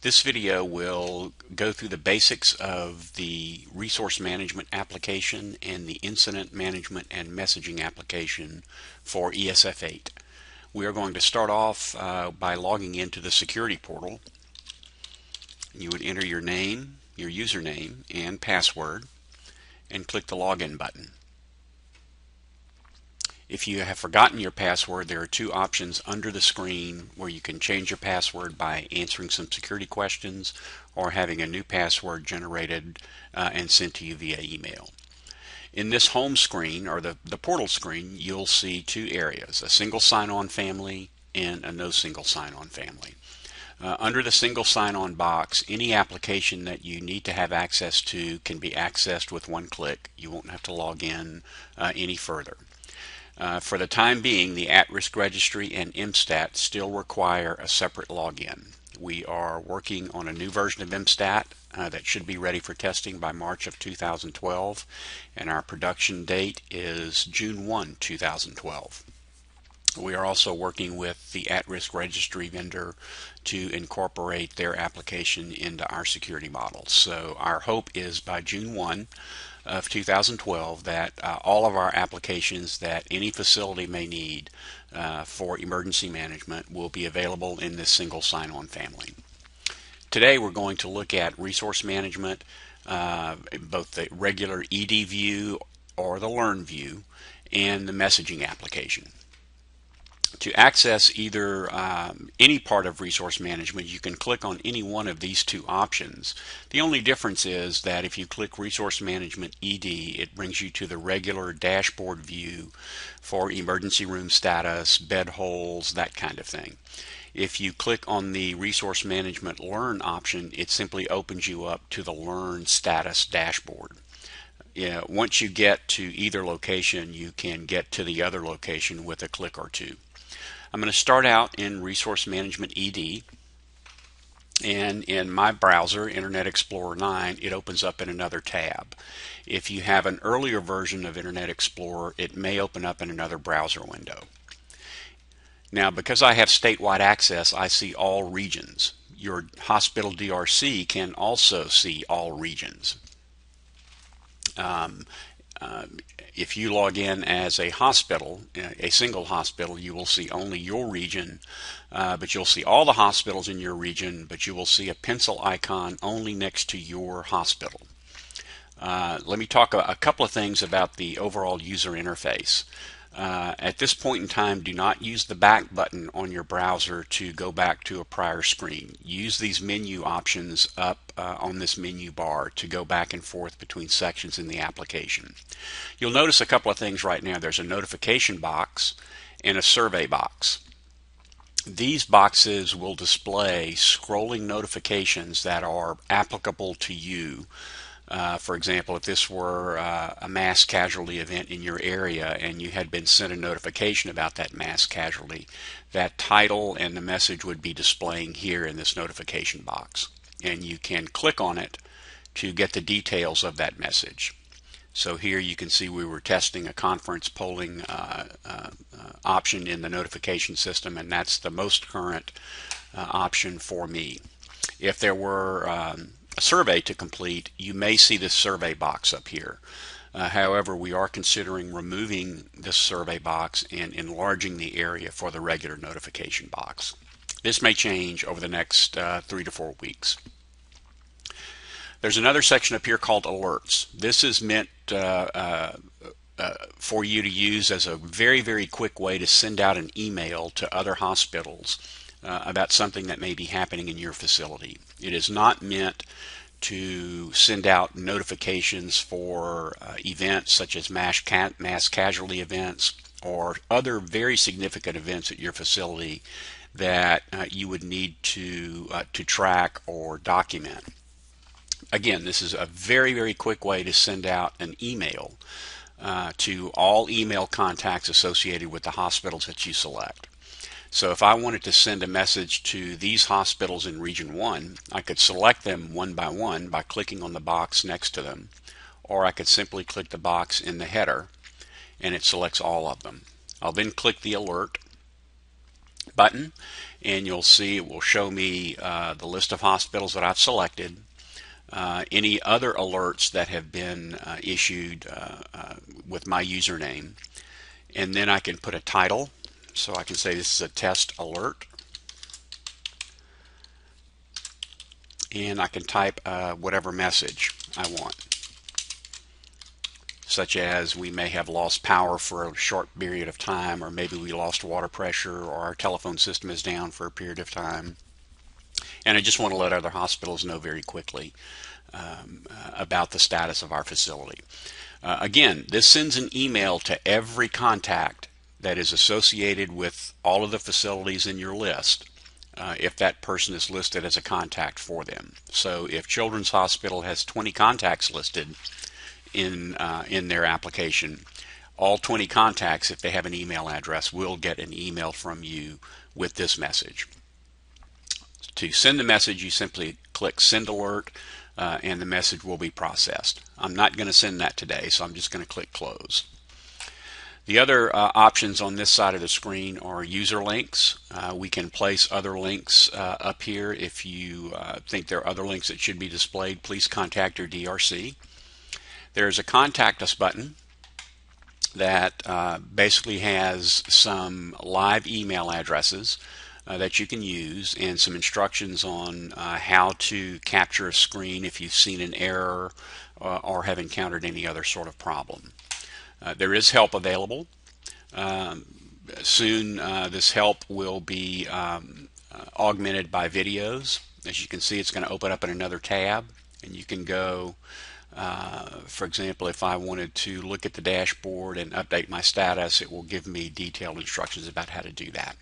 This video will go through the basics of the resource management application and the incident management and messaging application for ESF8. We are going to start off by logging into the security portal. You would enter your name, your username, and password, and click the login button. If you have forgotten your password, there are two options under the screen where you can change your password by answering some security questions or having a new password generated and sent to you via email. In this home screen, or the portal screen, you'll see two areas, a single sign-on family and a no single sign-on family. Under the single sign-on box, any application that you need to have access to can be accessed with one click. You won't have to log in any further. For the time being, the at-risk registry and MSTAT still require a separate login. We are working on a new version of MSTAT that should be ready for testing by March of 2012, and our production date is June 1, 2012. We are also working with the at-risk registry vendor to incorporate their application into our security models. So our hope is by June 1 of 2012 that all of our applications that any facility may need for emergency management will be available in this single sign-on family. Today we're going to look at resource management, both the regular ED view or the Learn view, and the messaging application. To access either any part of resource management, you can click on any one of these two options. The only difference is that if you click Resource Management ED, it brings you to the regular dashboard view for emergency room status, bed holes, that kind of thing. If you click on the Resource Management Learn option, it simply opens you up to the Learn status dashboard. Once you get to either location, you can get to the other location with a click or two. I'm going to start out in Resource Management ED, and in my browser, Internet Explorer 9, it opens up in another tab. If you have an earlier version of Internet Explorer, it may open up in another browser window. Now, because I have statewide access, I see all regions. Your hospital DRC can also see all regions. If you log in as a hospital, a single hospital, you will see only your region, but you'll see all the hospitals in your region, but you will see a pencil icon only next to your hospital. Let me talk a couple of things about the overall user interface. At this point in time, do not use the back button on your browser to go back to a prior screen. Use these menu options up on this menu bar to go back and forth between sections in the application. You'll notice a couple of things right now. There's a notification box and a survey box. These boxes will display scrolling notifications that are applicable to you. For example, if this were a mass casualty event in your area and you had been sent a notification about that mass casualty, that title and the message would be displaying here in this notification box. And you can click on it to get the details of that message. So here you can see we were testing a conference polling option in the notification system, and that's the most current option for me. If there were a survey to complete, you may see this survey box up here. However, we are considering removing this survey box and enlarging the area for the regular notification box. This may change over the next 3 to 4 weeks. There's another section up here called Alerts. This is meant for you to use as a very, very quick way to send out an email to other hospitals about something that may be happening in your facility. It is not meant to send out notifications for events such as mass casualty events or other very significant events at your facility that you would need to track or document. Again, this is a very, very quick way to send out an email to all email contacts associated with the hospitals that you select. So if I wanted to send a message to these hospitals in Region 1, I could select them one by clicking on the box next to them, or I could simply click the box in the header and it selects all of them. I'll then click the alert button, and you'll see it will show me the list of hospitals that I've selected, any other alerts that have been issued with my username, and then I can put a title. So I can say this is a test alert, and I can type whatever message I want, such as we may have lost power for a short period of time, or maybe we lost water pressure, or our telephone system is down for a period of time. And I just want to let other hospitals know very quickly about the status of our facility. Again, this sends an email to every contact that is associated with all of the facilities in your list, if that person is listed as a contact for them. So if Children's Hospital has 20 contacts listed in their application, all 20 contacts, if they have an email address, will get an email from you with this message. To send the message, you simply click Send Alert, and the message will be processed. I'm not going to send that today, so I'm just going to click Close. The other options on this side of the screen are user links. We can place other links up here. If you think there are other links that should be displayed, please contact your DRC. There's a Contact Us button that basically has some live email addresses that you can use, and some instructions on how to capture a screen if you've seen an error or have encountered any other sort of problem. There is help available. Soon this help will be augmented by videos. As you can see, it's going to open up in another tab, and you can go, for example, if I wanted to look at the dashboard and update my status, it will give me detailed instructions about how to do that.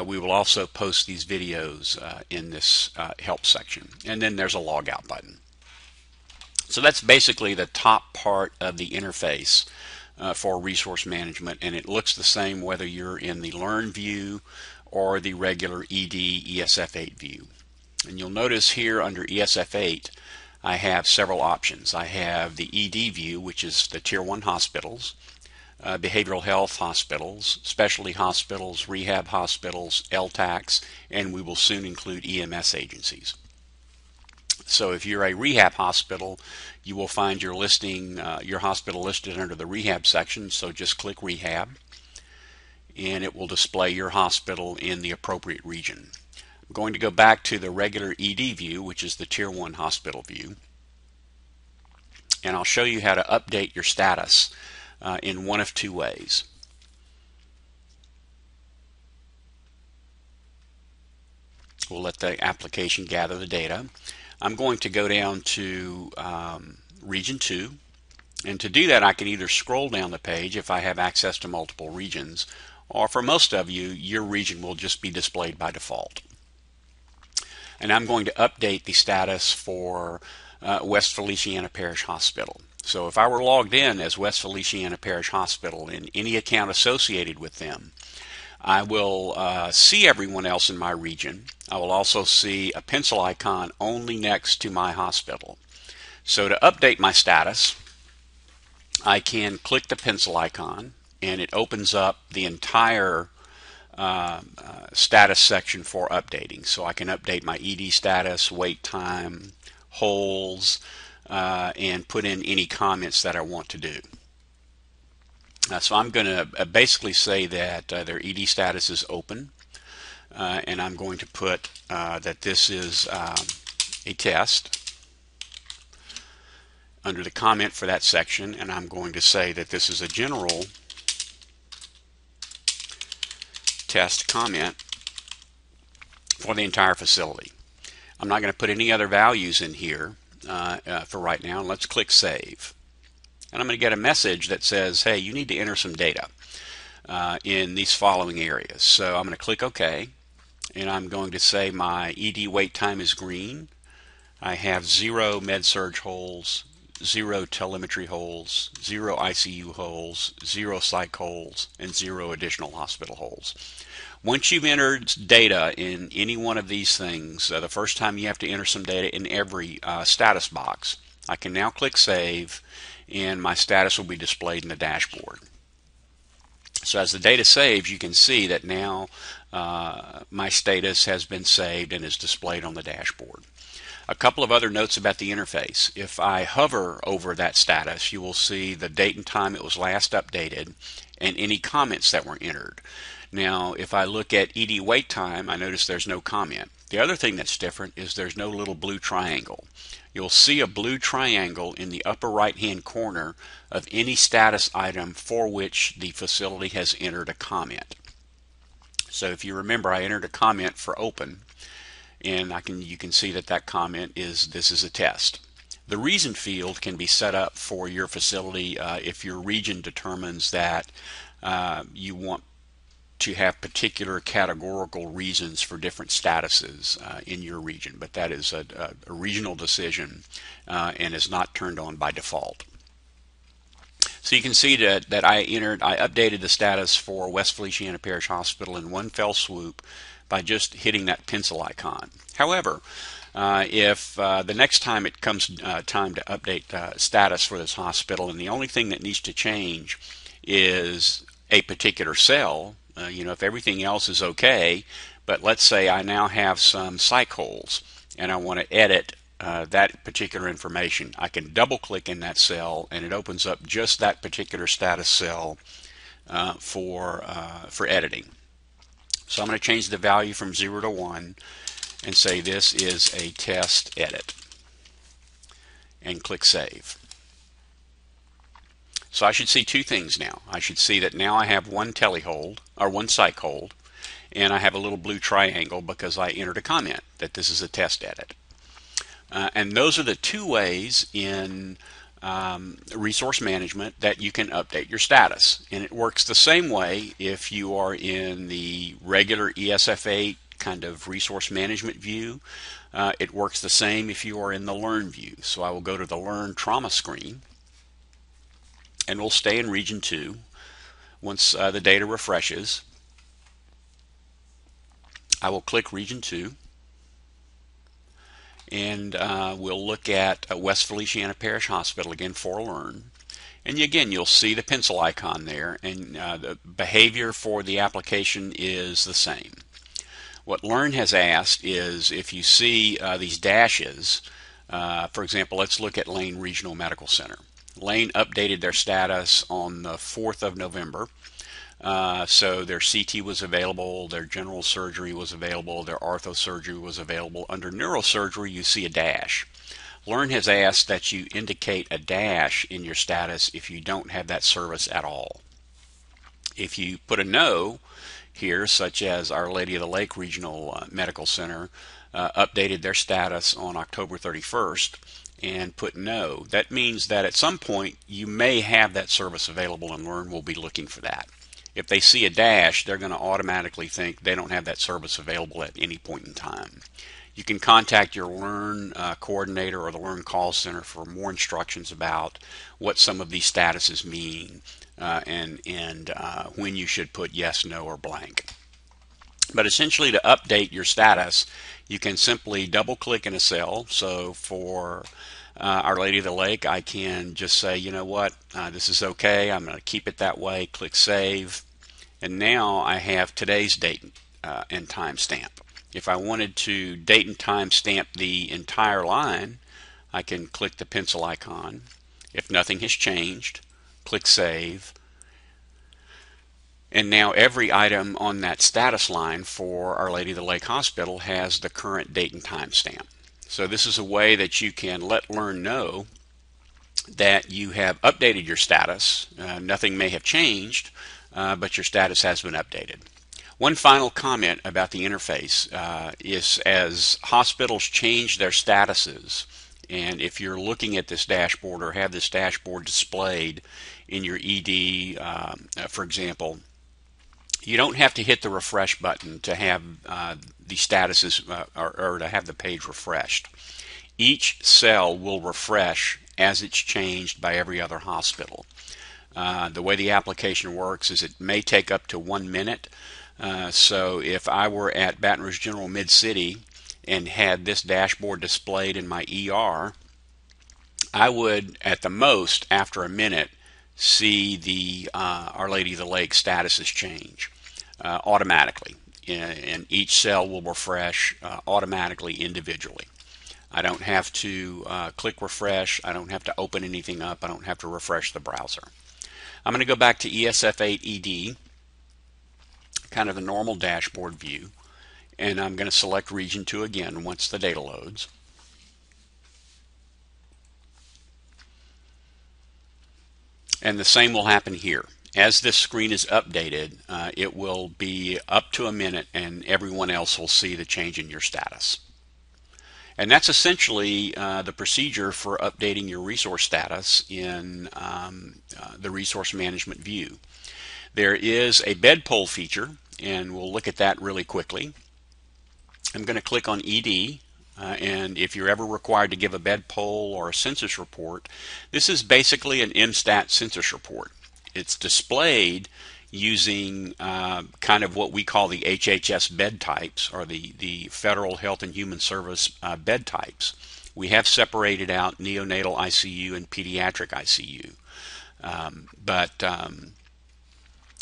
We will also post these videos in this help section. And then there's a logout button. So that's basically the top part of the interface for resource management, and it looks the same whether you're in the Learn view or the regular ED ESF8 view. And you'll notice here under ESF8 I have several options. I have the ED view, which is the Tier 1 hospitals, behavioral health hospitals, specialty hospitals, rehab hospitals, LTACs, and we will soon include EMS agencies. So if you're a rehab hospital, you will find your listing, your hospital listed under the rehab section, so just click rehab and it will display your hospital in the appropriate region. I'm going to go back to the regular ED view, which is the Tier 1 hospital view, and I'll show you how to update your status in one of two ways. We'll let the application gather the data. I'm going to go down to Region 2, and to do that I can either scroll down the page if I have access to multiple regions, or for most of you, your region will just be displayed by default. And I'm going to update the status for West Feliciana Parish Hospital. So if I were logged in as West Feliciana Parish Hospital in any account associated with them, I will see everyone else in my region. I will also see a pencil icon only next to my hospital. So to update my status, I can click the pencil icon and it opens up the entire status section for updating. So I can update my ED status, wait time, holds, and put in any comments that I want to do. So I'm going to basically say that their ED status is open, and I'm going to put that this is a test under the comment for that section, and I'm going to say that this is a general test comment for the entire facility. I'm not going to put any other values in here for right now. Let's click Save. And I'm going to get a message that says, hey, you need to enter some data in these following areas. So I'm going to click OK, and I'm going to say my ED wait time is green. I have 0 med-surg holes, 0 telemetry holes, 0 ICU holes, 0 psych holes, and 0 additional hospital holes. Once you've entered data in any one of these things, the first time you have to enter some data in every status box. I can now click Save, and my status will be displayed in the dashboard. So as the data saves, you can see that now my status has been saved and is displayed on the dashboard. A couple of other notes about the interface. If I hover over that status, you will see the date and time it was last updated and any comments that were entered. Now, if I look at ED wait time, I notice there's no comment. The other thing that's different is there's no little blue triangle. You'll see a blue triangle in the upper right hand corner of any status item for which the facility has entered a comment. So if you remember, I entered a comment for open, and you can see that comment is "this is a test." The reason field can be set up for your facility if your region determines that you want to have particular categorical reasons for different statuses in your region, but that is a regional decision and is not turned on by default. So you can see that I updated the status for West Feliciana Parish Hospital in one fell swoop by just hitting that pencil icon. However, if the next time it comes time to update status for this hospital, and the only thing that needs to change is a particular cell, if everything else is okay, but let's say I now have some psych holes and I want to edit that particular information, I can double click in that cell and it opens up just that particular status cell for editing. So I'm going to change the value from 0 to 1 and say this is a test edit and click Save. So I should see two things now. I should see that now I have one telehold, or one psych hold, and I have a little blue triangle because I entered a comment that this is a test edit. And those are the two ways in resource management that you can update your status. And it works the same way if you are in the regular ESF8 kind of resource management view. It works the same if you are in the Learn view. So I will go to the Learn Trauma screen, and we'll stay in Region 2 once the data refreshes. I will click Region 2, and we'll look at West Feliciana Parish Hospital again for Learn. And again, you'll see the pencil icon there, and the behavior for the application is the same. What Learn has asked is if you see these dashes, for example, let's look at Lane Regional Medical Center. Lane updated their status on the 4th of November. So their CT was available, their general surgery was available, their ortho surgery was available. Under neurosurgery, you see a dash. Learn has asked that you indicate a dash in your status if you don't have that service at all. If you put a no here, such as Our Lady of the Lake Regional Medical Center updated their status on October 31st, and put no, that means that at some point you may have that service available, and Learn will be looking for that. If they see a dash, they're going to automatically think they don't have that service available at any point in time. You can contact your Learn coordinator or the Learn call center for more instructions about what some of these statuses mean and when you should put yes, no, or blank. But essentially, to update your status, you can simply double click in a cell. So for Our Lady of the Lake, I can just say, you know what, this is okay, I'm going to keep it that way, click Save, and now I have today's date and time stamp. If I wanted to date and time stamp the entire line, I can click the pencil icon. If nothing has changed, click Save. And now every item on that status line for Our Lady of the Lake Hospital has the current date and time stamp. So this is a way that you can let Learn know that you have updated your status. Nothing may have changed, but your status has been updated. One final comment about the interface is as hospitals change their statuses, and if you're looking at this dashboard or have this dashboard displayed in your ED, for example, you don't have to hit the refresh button to have the statuses or to have the page refreshed. Each cell will refresh as it's changed by every other hospital. The way the application works is it may take up to 1 minute. So if I were at Baton Rouge General Mid-City and had this dashboard displayed in my ER, I would, at the most, after a minute, see the Our Lady of the Lake statuses change automatically, and each cell will refresh automatically individually. I don't have to click refresh. I don't have to open anything up. I don't have to refresh the browser. I'm going to go back to ESF8 ED, kind of the normal dashboard view, and I'm going to select Region 2 again once the data loads. And the same will happen here. As this screen is updated, it will be up to a minute and everyone else will see the change in your status. And that's essentially the procedure for updating your resource status in the resource management view. There is a bed poll feature, and we'll look at that really quickly. I'm going to click on ED, and if you're ever required to give a bed poll or a census report, this is basically an MSTAT census report. It's displayed using kind of what we call the HHS bed types, or the Federal Health and Human Service bed types. We have separated out neonatal ICU and pediatric ICU.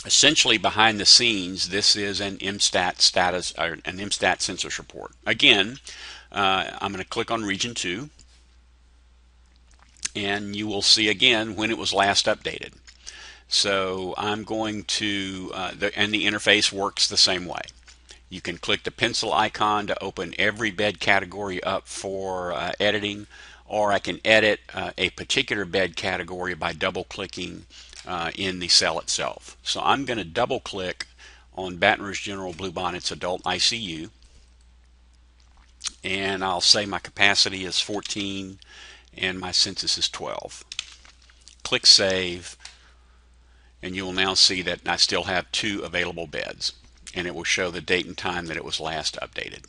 Essentially behind the scenes, this is an MSTAT status, or an MSTAT census report. Again, I'm going to click on Region 2, and you will see again when it was last updated. So I'm going to, and the interface works the same way. You can click the pencil icon to open every bed category up for editing, or I can edit a particular bed category by double clicking in the cell itself. So I'm going to double click on Baton Rouge General Bluebonnet's Adult ICU, and I'll say my capacity is 14 and my census is 12. Click Save, and you will now see that I still have 2 available beds, and it will show the date and time that it was last updated.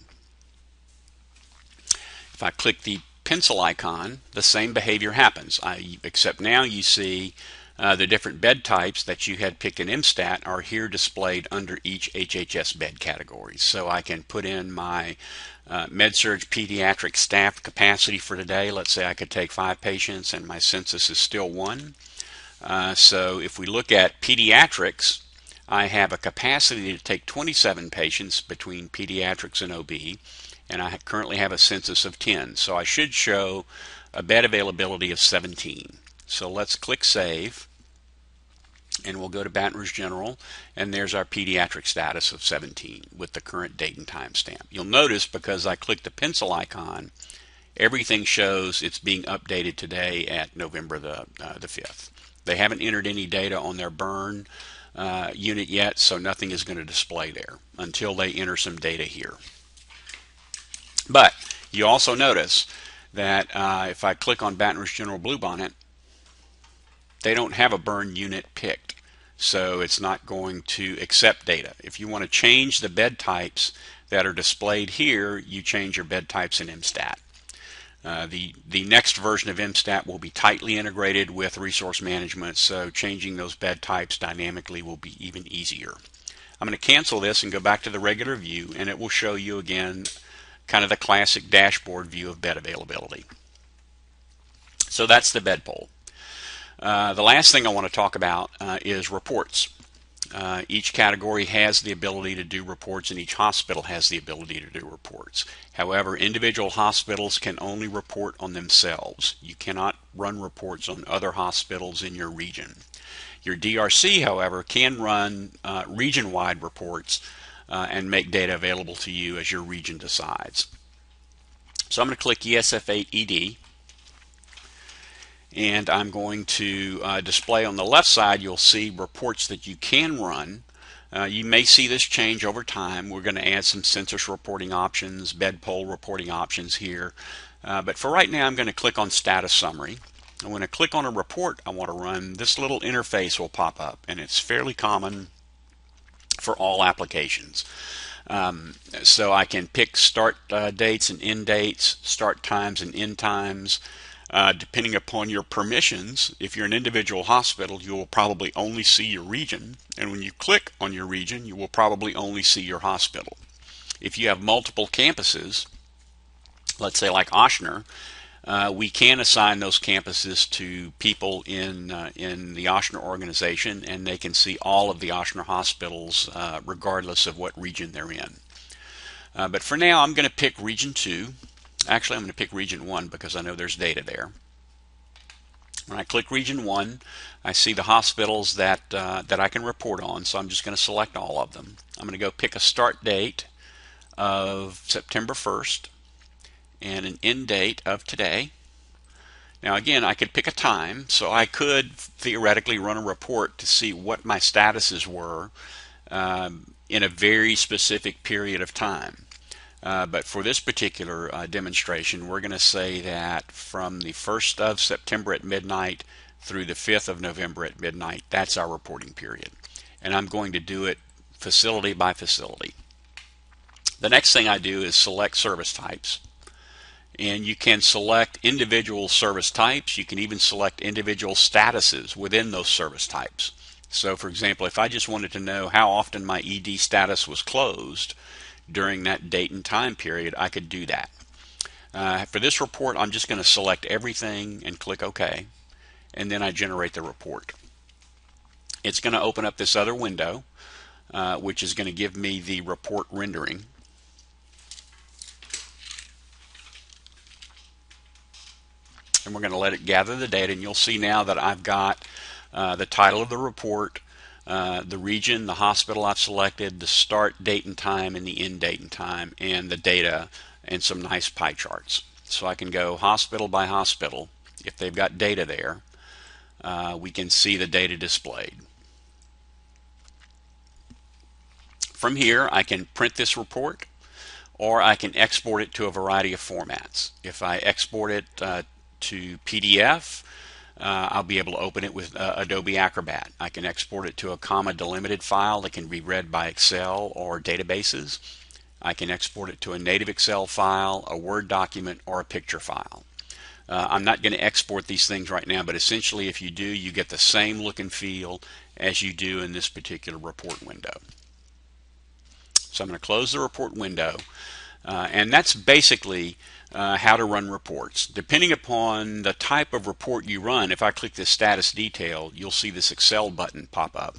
If I click the pencil icon, the same behavior happens, except now you see the different bed types that you had picked in MSTAT are here displayed under each HHS bed category. So I can put in my Med-Surg pediatric staff capacity for today. Let's say I could take 5 patients and my census is still 1. So if we look at pediatrics, I have a capacity to take 27 patients between pediatrics and OB, and I currently have a census of 10. So I should show a bed availability of 17. So let's click Save, and we'll go to Baton Rouge General, and there's our pediatric status of 17 with the current date and time stamp. You'll notice because I clicked the pencil icon, everything shows it's being updated today at November the 5th. They haven't entered any data on their burn unit yet, so nothing is going to display there until they enter some data here. But you also notice that if I click on Baton Rouge General Bluebonnet, they don't have a burn unit picked, so it's not going to accept data. If you want to change the bed types that are displayed here, you change your bed types in MSTAT. The next version of MSTAT will be tightly integrated with resource management, so changing those bed types dynamically will be even easier. I'm going to cancel this and go back to the regular view, and it will show you again kind of the classic dashboard view of bed availability. So that's the bed poll. The last thing I want to talk about is reports. Each category has the ability to do reports, and each hospital has the ability to do reports. However, individual hospitals can only report on themselves. You cannot run reports on other hospitals in your region. Your DRC, however, can run region-wide reports and make data available to you as your region decides. So I'm going to click ESF8 ED. And I'm going to display on the left side, you'll see reports that you can run. You may see this change over time. We're going to add some census reporting options, bed poll reporting options here. But for right now, I'm going to click on Status Summary. And when I click on a report I want to run, this little interface will pop up, and it's fairly common for all applications. So I can pick start dates and end dates, start times and end times. Depending upon your permissions, if you're an individual hospital, you will probably only see your region, and when you click on your region, you will probably only see your hospital. If you have multiple campuses, let's say like Ochsner, We can assign those campuses to people in the Ochsner organization, and they can see all of the Ochsner hospitals regardless of what region they're in. But for now, I'm going to pick Region 2. Actually, I'm going to pick Region 1 because I know there's data there. When I click Region 1, I see the hospitals that I can report on, so I'm just going to select all of them. I'm going to go pick a start date of September 1st and an end date of today. Now again, I could pick a time, so I could theoretically run a report to see what my statuses were in a very specific period of time. But for this particular demonstration, we're going to say that from the 1st of September at midnight through the 5th of November at midnight, that's our reporting period. And I'm going to do it facility by facility. The next thing I do is select service types. And you can select individual service types. You can even select individual statuses within those service types. So for example, if I just wanted to know how often my ED status was closed during that date and time period, I could do that. For this report, I'm just going to select everything and click OK, and then I generate the report. It's going to open up this other window, which is going to give me the report rendering. And we're going to let it gather the data, and you'll see now that I've got the title of the report, the region, the hospital I've selected, the start date and time and the end date and time, and the data and some nice pie charts. So I can go hospital by hospital. If they've got data there, we can see the data displayed. From here, I can print this report, or I can export it to a variety of formats. If I export it to PDF, I'll be able to open it with Adobe Acrobat. I can export it to a comma delimited file that can be read by Excel or databases. I can export it to a native Excel file, a Word document, or a picture file. I'm not going to export these things right now, but essentially if you do, you get the same look and feel as you do in this particular report window. So I'm going to close the report window, and that's basically how to run reports. Depending upon the type of report you run, if I click this status detail, you'll see this Excel button pop up.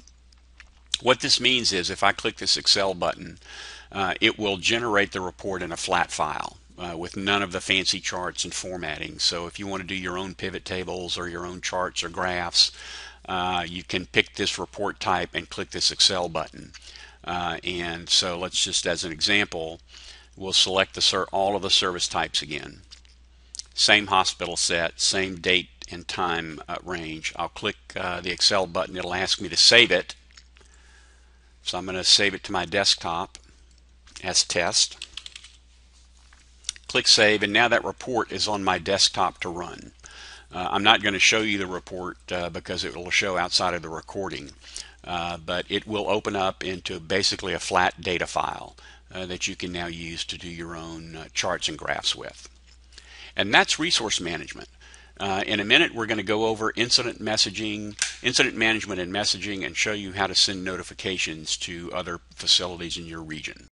What this means is if I click this Excel button, it will generate the report in a flat file with none of the fancy charts and formatting. So if you want to do your own pivot tables or your own charts or graphs, you can pick this report type and click this Excel button. And so let's just, as an example, we'll select all of the service types again. Same hospital set, same date and time range. I'll click the Excel button. It'll ask me to save it. So I'm going to save it to my desktop as test. Click Save, and now that report is on my desktop to run. I'm not going to show you the report because it will show outside of the recording. But it will open up into basically a flat data file that you can now use to do your own charts and graphs with. And that's resource management. In a minute, we're going to go over incident management and messaging, and show you how to send notifications to other facilities in your region.